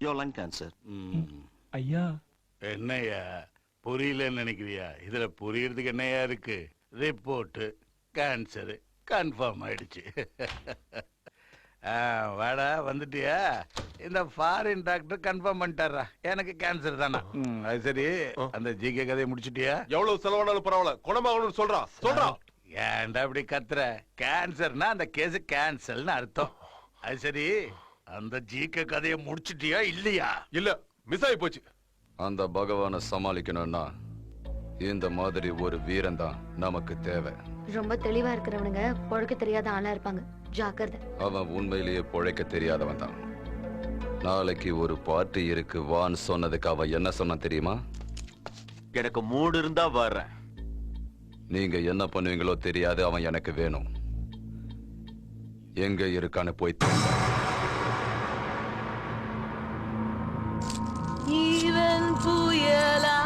your lung cancer. ஐயா என்னையா புரியலன்னு நினைக்கிறியா? இதுல புரியறதுக்கு என்னையா இருக்கு? ரிப்போர்ட் கேன்சர் கன்ஃபார்ம் ஆயிடுச்சு. வாடா வந்துட்டியா? இந்த ஃபாரின் டாக்டர் கன்ஃபார்ம் பண்ணிட்டாரா எனக்கு கேன்சர் தானா? அது சரி, அந்த ஜிகே கதையை முடிச்சிட்டியா? எவ்வளவு செலவானாலும் பரவாயில்ல, குணமாகணும்னு சொல்றான். ஏன்டா அப்படி கத்துற? கேன்சர்னா அந்த கேஸ் கேன்சல்னு அர்த்தம். அது சரி, அந்த ஜிகே கதையை முடிச்சிட்டியா இல்லையா? இல்ல, மிஸ் ஆகி போச்சு. அந்த பகவானை சமாளிக்கணும்னா இந்த மாதிரி ஒரு வீரன் தான் நமக்கு தேவை. ரொம்ப தெளிவா இருக்கிறவனுங்க பொழைக்க தெரியாத ஆளா இருப்பாங்க, ஜாக்கிரதை. அவன் உண்மையிலேயே பொழைக்க தெரியாதவன் தான். நாளைக்கு ஒரு பார்ட்டி இருக்கு வான்னு சொன்னதுக்கு அவன் என்ன சொன்னான் தெரியுமா? எனக்கு மூடு இருந்தா வர்றேன். நீங்க என்ன பண்ணுவீங்களோ தெரியாது, அவன் எனக்கு வேணும். எங்க இருக்கான்னு போய் Even புயலா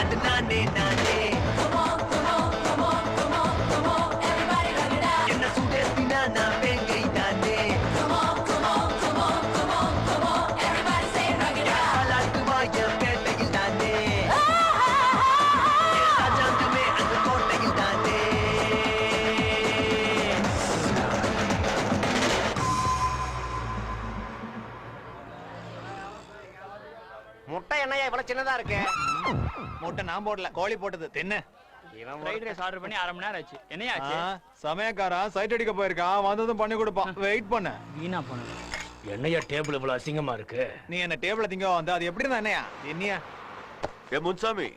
அது நானே நானே என்ன சுடத்தினா நான் வேங்கை தானே பாலாட்டுமா என் பேட்டையில் தானே ராஜாங்குமே அந்த கோட்டையில் தானே முட்டை என்னையா இவ்வளவு சின்னதா இருக்கு? முட்டை நான் போடல, கோழி போட்டது தின்னு. ஃப்ரைட் ரைஸ் ஆர்டர் பண்ணி அரை மணி நேரம் ஆச்சு. என்னையா ஆச்சு? சமயக்காரன் சைட் அடிக்க போயிருக்கான், வந்ததும் பண்ணி கொடுப்பான். வெயிட் பண்ண. வீணா போனது. என்னையா டேபிள் இவ்வளவு அசிங்கமா இருக்கு? நீ என்ன டேபிள்ல திங்க வந்து அது எப்படி இருந்தா என்னையா? என்னையா ஏ முன்சாமி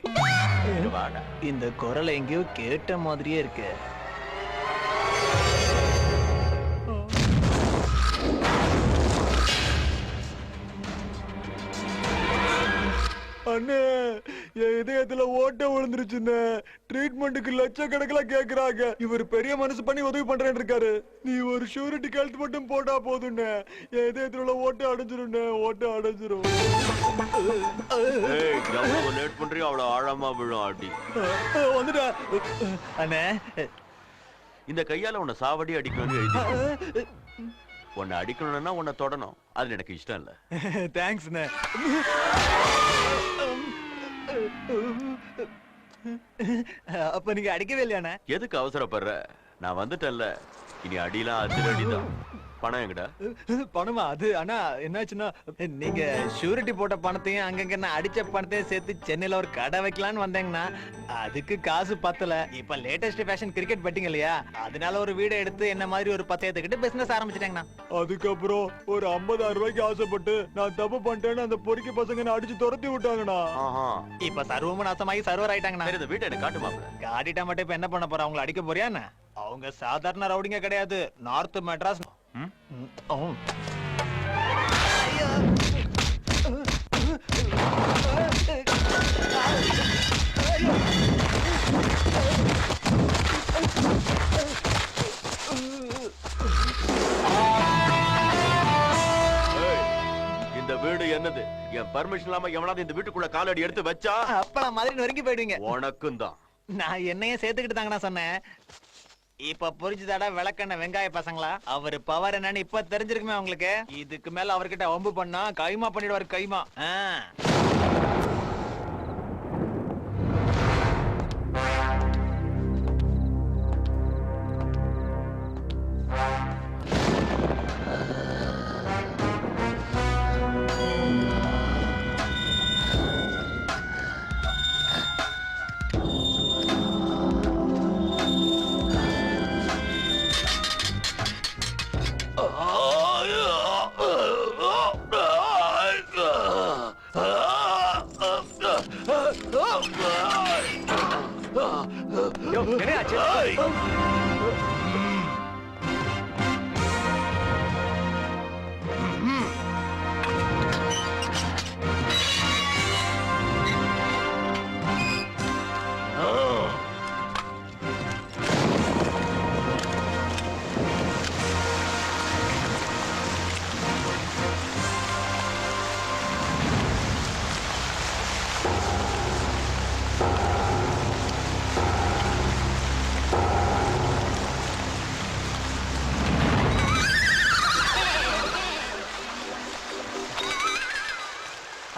வாடா. இந்த குரல் எங்கேயோ கேட்ட மாதிரியே இருக்கு. அண்ணே, என் இதயத்துல ஓட்ட விழுந்துருச்சுன்னு ட்ரீட்மெண்ட்டுக்கு லட்சக்கணக்கில் கேக்குறாங்க. இவர் பெரிய மனசு பண்ணி உதவி பண்றேன்னு இருக்காரு. நீ ஒரு ஷூரிட்டி கழுத்து மட்டும் போட்டா போதும்ண்ணே, என் இதயத்துல உள்ள ஓட்ட அடைஞ்சிரும்ண்ணே, ஓட்ட அடைஞ்சிரும். ஏய் எவ்வளவு லேட் பண்றியோ அவ்வளவு ஆழமா விழும் அடி. வந்துட்டா அண்ணே. இந்த கையால உன்னை சாவடி அடிக்கணும்னு எழுதி. உன்னை அடிக்கணும்னா உன்னை தொடணும், அது எனக்கு இஷ்டம் இல்ல. தேங்க்ஸ்ண்ணே. அப்ப நீங்க அடிக்கவே இல்லையாண்ணே? எதுக்கு அவசரப்படுற? நான் வந்துட்டேன்ல, இனி அடிலாம் அதிரடிதான். பணம் எங்கடா? பணமா? அது அண்ணா என்னாச்சுன்னா, நீங்க ஷூரிட்டி போட்ட பணத்தையும் அங்கங்க நான் அடிச்ச பணத்தையும் சேர்த்து சென்னையில ஒரு கடை வைக்கலான்னு வந்தேங்கண்ணா. அதுக்கு காசு பத்தல. இப்ப லேட்டஸ்ட் ஃபேஷன் கிரிக்கெட் பெட்டிங் இல்லையா, அதனால ஒரு வீடை எடுத்து என்ன மாதிரி ஒரு 10 ஏத்துக்கிட்டு பிசினஸ் ஆரம்பிச்சிட்டேங்கண்ணா. அதுக்கப்புறம் ஒரு 50,000 ரூபாய்க்கு ஆசைப்பட்டு நான் தப்பு பண்ணிட்டேன்னு அந்த பொறுக்கி பசங்க என்ன அடிச்சு துரத்தி விட்டாங்கண்ணா. இப்ப சர்வமும் நாசமாகி சர்வர் ஆயிட்டாங்கண்ணா. சரி, இந்த வீட்டை எனக்கு காட்டுமா? காட்டிட்டா மட்டும் இப்ப என்ன பண்ண போற? அவங்களை அடிக்க போறியா என்ன? அவங்க சாதாரண ரவுடிங்க கிடையாது, நார்த் மெட்ராஸ். இந்த வீடு என்னது? என் பர்மிஷன் இல்லாம எவனாவது இந்த வீட்டுக்குள்ள காலடி எடுத்து வச்சா அப்பளம் மாதிரி நொறுங்கி போயிடுவீங்க. உனக்கும் தான். நான் என்னையே சேர்த்துக்கிட்டு தாங்கண்ணா சொன்னேன். இப்ப புரிஞ்சுதாடா விளக்கண்ண வெங்காய பசங்களா? அவரு பவர் என்னன்னு இப்ப தெரிஞ்சிருக்குமே உங்களுக்கு. இதுக்கு மேல அவர்கிட்ட வம்பு பண்ணா கைமா பண்ணிடுவாரு, கைமா.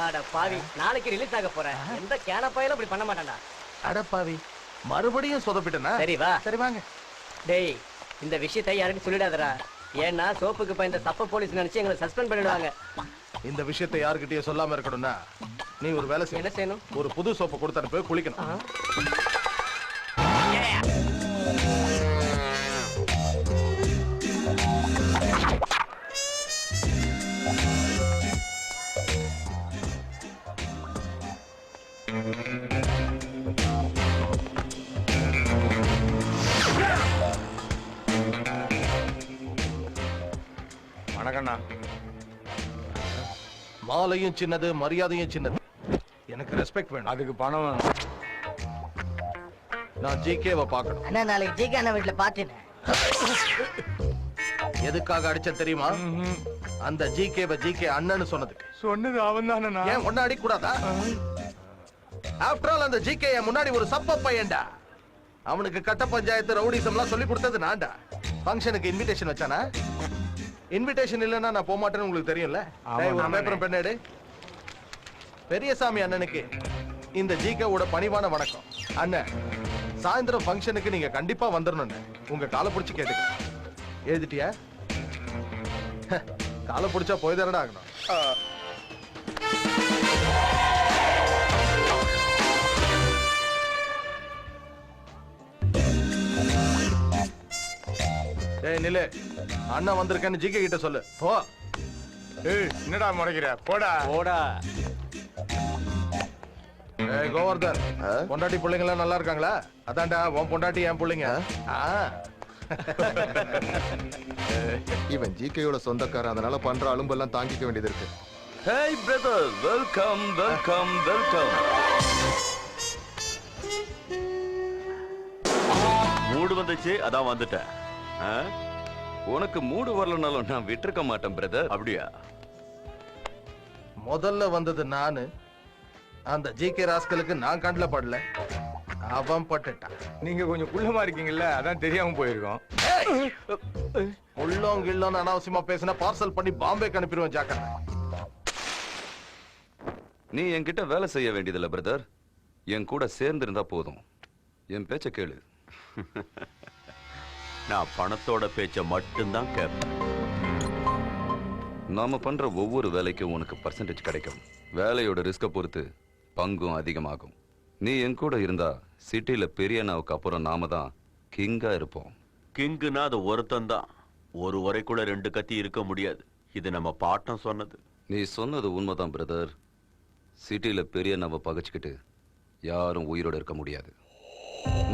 அட பாவி, நாளைக்கு ரிலீஸ் ஆக போறேன். எந்த கேனப்பாயிலும் இப்படி பண்ண மாட்டான்டா. அடப்பாவி, மறுபடியும் சொதப்பிட்டனா? சரி வா. சரி வாங்க. டேய், இந்த விஷயத்தை யாருக்கும் சொல்லிடாதடா. ஏன்னா சோப்புக்கு பயந்த சப்ப போலீஸ் நினைச்சு எங்களை சஸ்பெண்ட் பண்ணிடுவாங்க. இந்த விஷயத்தை யாருக்கிட்டயே சொல்லாம இருக்கணும்னா நீ ஒரு வேலை செய்ய. என்ன செய்யணும்? ஒரு புது சோப்பை கொடுத்து அனுப்பி குளிக்கணும். வணக்கண்ணா. மாலையும் சின்னது, மரியாதையும் சின்னது. எனக்கு ரெஸ்பெக்ட் வேணும். அதுக்கு பணம் வேணும். நான் ஜிகேவை பார்க்கணும். அண்ணா, நாளைக்கு ஜிகே அண்ணா வீட்டுல பாத்துட்டேன். எதுக்காக அடிச்ச தெரியுமா? அந்த ஜிகேவை ஜிகே அண்ணன்னு சொன்னதுக்கு. சொன்னது அவன் தானே. ஏன் ஒன்ன அடிக்க கூடாதா? ஆஃப்டர் ஆல் அந்த ஜிகே முன்னாடி ஒரு சப்ப பையன்டா. அவனுக்கு கட்ட பஞ்சாயத்து ரவுடிசம்லாம் சொல்லி கொடுத்தது நான்டா. ஃபங்க்ஷனுக்கு இன்விடேஷன் வச்சானா? இன்விடேஷன் இல்லைன்னா நான் போக மாட்டேன்னு உங்களுக்கு தெரியும்ல. ஒரு பேப்பரும் பெண்ணாடு. பெரியசாமி அண்ணனுக்கு இந்த ஜிகேவோட பணிவான வணக்கம். அண்ணன், சாயந்தரம் ஃபங்க்ஷனுக்கு நீங்க கண்டிப்பா வந்துடணும். உங்க காலை பிடிச்சி கேட்டுக்க. எழுதிட்டியா? காலை பிடிச்சா போய் தானடா ஆகணும். ஏய் நில்லு, அண்ணன் வந்திருக்கேன்னு ஜிகே கிட்ட சொல்லு. போ. ஏய் என்னடா முறைக்கிற? போடா போடா. ஏய் கோவர்தன், பொண்டாட்டி பிள்ளைங்க எல்லாம் நல்லா இருக்காங்களா? அதான்டா உன் பொண்டாட்டி என் பிள்ளைங்க. இவன் ஜிகேயோட சொந்தக்காரன், அதனால பண்ற அலும்பெல்லாம் தாங்கிக்க வேண்டியது இருக்கு. Hey brother, welcome welcome welcome. Mood வந்துச்சு, அதான் வந்துட்டேன். உனக்கு மூடு வரலனாலும் நான் விட்டுருக்க மாட்டேன் பிரதர். அப்படியா? முதல்ல வந்தது நானு. அந்த ஜிகே ராஸ்கலுக்கு நான் கண்ணுல படல, அவன் பட்டுட்டான். நீங்க கொஞ்சம் குள்ளமா இருக்கீங்கல்ல, அதான் தெரியாம போயிருக்கோம். உள்ளோங்க இல்லோன்னு அனாவசியமா பேசினா பார்சல் பண்ணி பாம்பேக்கு அனுப்பிடுவேன். ஜாக்கிரதை. நீ என்கிட்ட வேலை செய்ய வேண்டியதில்ல பிரதர், என் கூட சேர்ந்து இருந்தா போதும். என் பேச்ச கேளு. நான் பணத்தோட பேச்ச மட்டும்தான் கேட்பேன். நாம பண்ற ஒவ்வொரு வேலைக்கும் உனக்கு பர்சன்டேஜ் கிடைக்கும். வேலையோட ரிஸ்க பொறுத்து பங்கும் அதிகமாகும். நீ என் கூட இருந்தா சிட்டில பெரியண்ணாவுக்கு அப்புறம் நாம தான் கிங்கா இருப்போம். கிங்குனா அது ஒருத்தன் தான். ஒரு வரைக்குள்ள 2 கத்தி இருக்க முடியாது. இது நம்ம பாட்டம் சொன்னது. நீ சொன்னது உண்மைதான் பிரதர். சிட்டில பெரியண்ணாவை பகைச்சுக்கிட்டு யாரும் உயிரோட இருக்க முடியாது.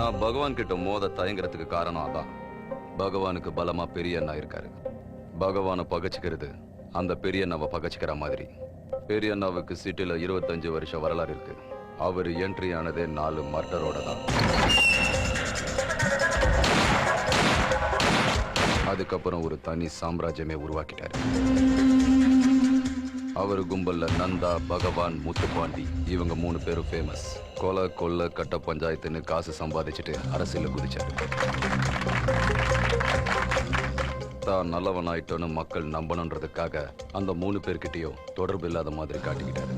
நான் பகவான் கிட்ட மோத தயங்குறதுக்கு காரணம் அதான். பகவானுக்கு பலமா பெரியண்ணா இருக்காரு. பகவானை பகைச்சுக்கிறது அந்த பெரியண்ணாவை பகைச்சுக்கிற மாதிரி. பெரியண்ணாவுக்கு சிட்டில 25 வருஷம் வரலாறு இருக்கு. அவர் என்ட்ரி ஆனதே 4 மர்டரோட தான். அதுக்கப்புறம் ஒரு தனி சாம்ராஜ்யமே உருவாக்கிட்டாரு. அவர் கும்பல்ல நந்தா, பகவான், முத்துப்பாண்டி இவங்க 3 பேரும் ஃபேமஸ். கொலை கொள்ள கட்ட பஞ்சாயத்துன்னு காசு சம்பாதிச்சுட்டு அரசியல குதிச்சாரு. தான் நல்லவன் ஆயிட்டோன்னு மக்கள் நம்பணுன்றதுக்காக அந்த 3 பேர்கிட்டயும் தொடர்பு இல்லாத மாதிரி காட்டிக்கிட்டாரு.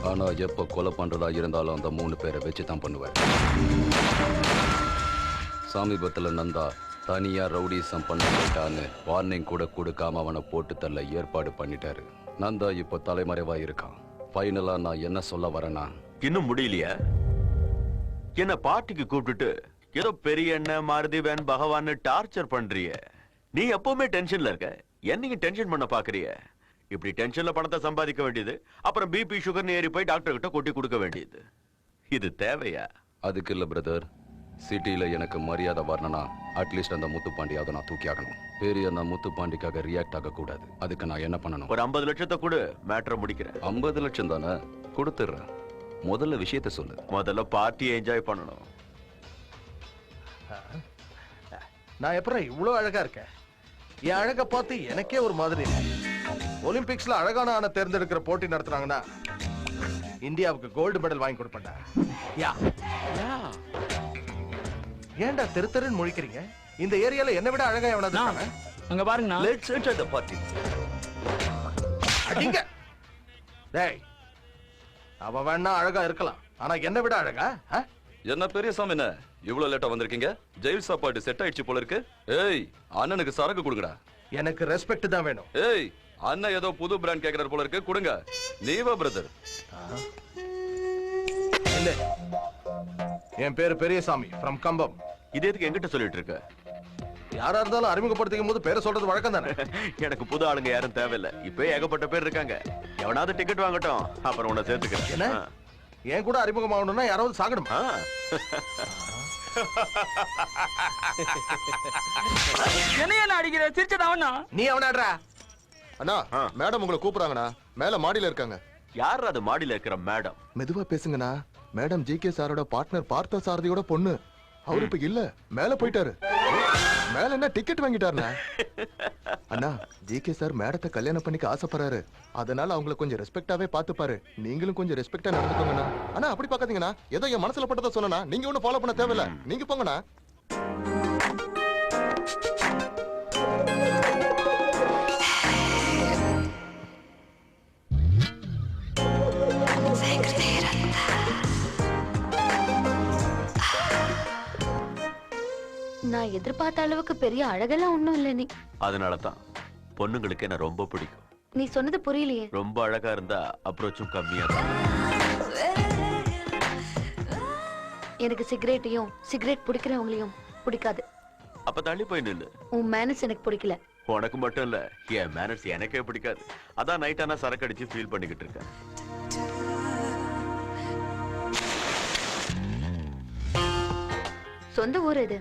ஆனா எப்ப கொலை பண்றதா இருந்தாலும் அந்த 3 பேரை வச்சுதான் பண்ணுவார். சமீபத்துல நந்தா தனியா ரவுடிசம் பண்ணிட்டான்னு வார்னிங் கூட கொடுக்காம அவனை போட்டு தள்ள ஏற்பாடு பண்ணிட்டாரு. நந்தா இப்போ தலைமறைவா இருக்கான். ஃபைனலா நான் என்ன சொல்ல வரேன்னா, இன்னும் முடியலையா? என்ன பார்ட்டிக்கு கூப்பிட்டுட்டு ஏதோ பெரிய எண்ணெய் மாருதி வேன் பகவான் டார்ச்சர் பண்றிய. நீ எப்பவுமே டென்ஷன்ல இருக்க. என்னைக்கு டென்ஷன் பண்ண பாக்குறிய? இப்படி டென்ஷன்ல பணத்தை சம்பாதிக்க வேண்டியது, அப்புறம் பிபி சுகர் ஏறி போய் டாக்டர் கிட்ட கொட்டி கொடுக்க வேண்டியது. இது தேவையா? அதுக்கு இல்ல பிரதர். சிட்டில எனக்கு மரியாதை வரணும்னா அட்லீஸ்ட் அந்த முத்துப்பாண்டியாவது நான் தூக்கி ஆகணும். பெரிய நான் முத்துப்பாண்டிக்காக ரியாக்ட் ஆக கூடாது. அதுக்கு நான் என்ன பண்ணணும்? ஒரு 50 லட்சத்தை கூட மேட்டரை முடிக்கிறேன். 50 லட்சம் தானே? கொடுத்துடுறேன். முதல்ல விஷயத்த சொல்லு. முதல்ல பார்ட்டியை என்ஜாய் பண்ணணும். நான் எப்பறம் இவ்வளவு அழகா இருக்கேன்? என் அழகை பார்த்து எனக்கே ஒரு மாதிரி. ஒலிம்பிக்ஸ்ல அழகான ஆணை தேர்ந்தெடுக்கிற போட்டி நடத்துறாங்கன்னா இந்தியாவுக்கு கோல்டு மெடல் வாங்கி கொடுப்பேன்டா. யா ஏன்டா தெரு தெருன்னு முழிக்கிறீங்க? இந்த ஏரியால என்ன விட அழகா எவனாவது இருக்கானா? அங்க பாருங்க. Let's enjoy the party. அடிங்க. டேய், அவ வேணா அழகா இருக்கலாம், ஆனா என்ன விட அழகா? என்ன பெரிய சாமி, என்ன இவ்வளவு லேட்டா வந்திருக்கீங்க? ஜெயில் சாப்பாடு செட் ஆயிடுச்சு போல இருக்கு. ஏய், அண்ணனுக்கு சரக்கு கொடுங்கடா. எனக்கு ரெஸ்பெக்ட் தான் வேணும். ஏய், அண்ணன் ஏதோ புது பிராண்ட் கேக்குறாரு போல இருக்கு, கொடுங்க. நீவா பிரதர்? இல்ல, என் பேரு பெரியசாமி ஃப்ரம் கம்பம். இது எதுக்கு என்கிட்ட சொல்லிட்டு இருக்க? யாரா இருந்தாலும் அறிமுகப்படுத்திக்கும் போது பேரை சொல்றது வழக்கம் தானே. எனக்கு புது ஆளுங்க யாரும் தேவையில்லை. இப்ப ஏகப்பட்ட பேர் இருக்காங்க. எவனாவது டிக்கெட் வாங்கட்டும், அப்புறம் உன்னை சேர்த்துக்கிறேன். என்ன? என் கூட அறிமுகமாகணும்னா யாராவது சாகணுமா? என்ன அடிக்கிற? சிரிச்சதா? நீ அவனாடுறா. அண்ணா, மேடம் உங்களை கூப்பிடுறாங்கண்ணா. மேல மாடியில இருக்காங்க. யார் அது மாடியில இருக்கிற மேடம்? மெதுவா பேசுங்கண்ணா. மேடம் ஜிகே சாரோட பார்ட்னர் பார்த்த சாரதியோட பொண்ணு. அவரு இப்ப இல்ல, மேல போயிட்டாரு. மேல என்ன டிக்கெட் வாங்கிட்டாருண்ணா அண்ணா ஜிகே சார் மேடத்தை கல்யாணம் பண்ணிக்க ஆசைப்படுறாரு அதனால அவங்கள கொஞ்சம் ரெஸ்பெக்டாவே பாத்துப்பாரு நீங்களும் கொஞ்சம் ரெஸ்பெக்டா நடந்துக்கோங்கண்ணா அண்ணா அப்படி பாக்காதீங்கண்ணா ஏதோ என் மனசுல பட்டதை சொன்னா நீங்க ஒன்னும் ஃபாலோ பண்ண தேவையில்ல நீங்க போங்கண்ணா நான் எதிர்பார்த்த அளவுக்கு பெரிய அழகெல்லாம் ஒண்ணும் இல்ல நீ. அதனாலதான் பொண்ணுங்களுக்கு என்ன ரொம்ப பிடிக்கும். நீ சொன்னது புரியலையே. ரொம்ப அழகா இருந்தா அப்ரோச்சும் கம்மியா தான். எனக்கு சிகரெட்டையும் சிகரெட் பிடிக்கிறவங்களையும் பிடிக்காது. அப்ப தள்ளி போய் நில்லு. உன் மேனஸ் எனக்கு பிடிக்கல. உனக்கு மட்டும் இல்ல, என் மேனர்ஸ் எனக்கே பிடிக்காது. அதான் நைட் ஆனா சரக்கு அடிச்சு ஃபீல் பண்ணிக்கிட்டு இருக்கேன். சொந்த ஊர் இது.